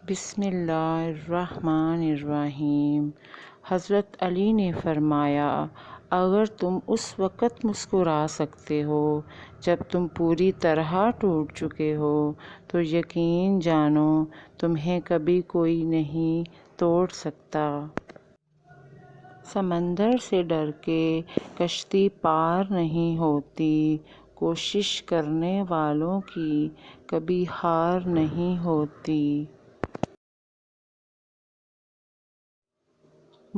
بسم اللہ الرحمن الرحیم۔ حضرت علی نے فرمایا، اگر تم اس وقت مسکرا سکتے ہو جب تم پوری طرح ٹوٹ چکے ہو تو یقین جانو تمہیں کبھی کوئی نہیں توڑ سکتا۔ سمندر سے ڈر کے کشتی پار نہیں ہوتی، کوشش کرنے والوں کی کبھی ہار نہیں ہوتی۔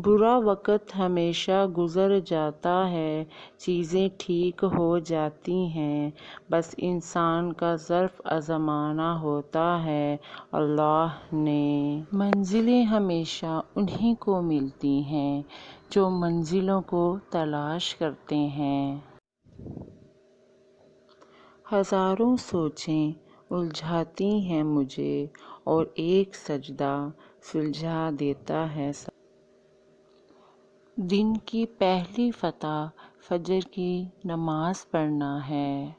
برا وقت ہمیشہ گزر جاتا ہے، چیزیں ٹھیک ہو جاتی ہیں، بس انسان کا ظرف آزمانا ہوتا ہے۔ اللہ نے منزلیں ہمیشہ انہی کو ملتی ہیں جو منزلوں کو تلاش کرتے ہیں۔ ہزاروں سوچیں الجھاتی ہیں مجھے اور ایک سجدہ سلجھا دیتا ہے سب۔ دن کی پہلی فتح فجر کی نماز پڑھنا ہے۔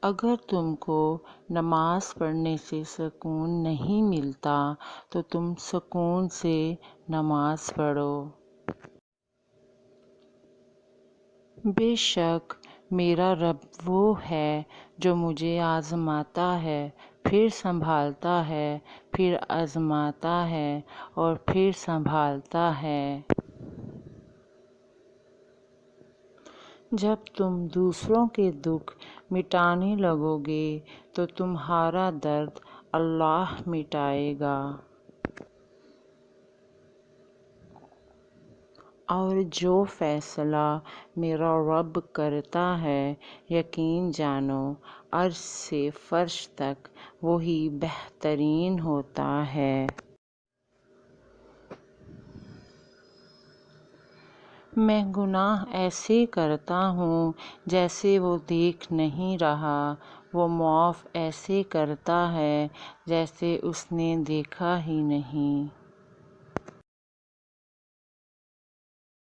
اگر تم کو نماز پڑھنے سے سکون نہیں ملتا تو تم سکون سے نماز پڑھو۔ بے شک میرا رب وہ ہے جو مجھے آزماتا ہے، پھر سنبھالتا ہے، پھر آزماتا ہے اور پھر سنبھالتا ہے۔ جب تم دوسروں کے دکھ مٹانے لگو گے تو تمہارا درد اللہ مٹائے گا۔ اور جو فیصلہ میرا رب کرتا ہے، یقین جانو عرش سے فرش تک وہی بہترین ہوتا ہے۔ میں گناہ ایسے کرتا ہوں جیسے وہ دیکھ نہیں رہا، وہ معاف ایسے کرتا ہے جیسے اس نے دیکھا ہی نہیں۔